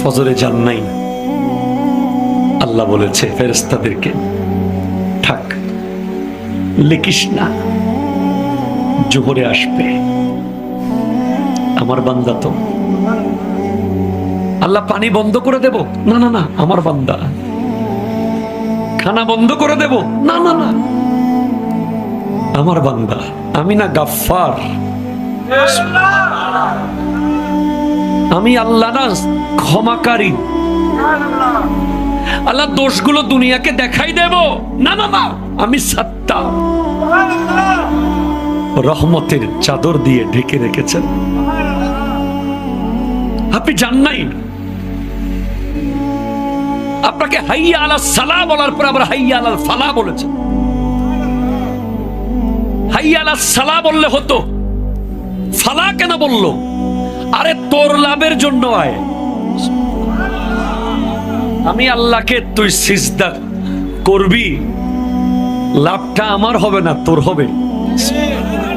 ফজরে যান নাই, আল্লাহ বলেছে ফেরেশতাদেরকে, থাক, লিখিস না, জোহরে আসবে। আমার বান্দা তো। আল্লাহ পানি বন্ধ করে দেব? না না না, আমার বান্দা। খানা বন্ধ করে দেব? না না না, আমার বান্দা। আমি না গাফফার, আমি আল্লাহ না ক্ষমাকারী। আল্লাহ দোষগুলো দুনিয়াকে দেখাই দেব? না না না, আমি সাত্তার। রহমতের চাদর দিয়ে ঢেকে রেখেছেন। আপনি জান নাই, আপনাকে হাইয়া আলা সালাহ বলার পর আবার হাইয়া আলাল ফালাহ বলেছেন। হাইয়া আলা সালাহ বললে হতো, ফালাহ কেন বললো? আরে তোর লাভের জন্য আয়। আমি আল্লাহকে তুই সিজদা করবি, লাভটা আমার হবে না, তোর হবে।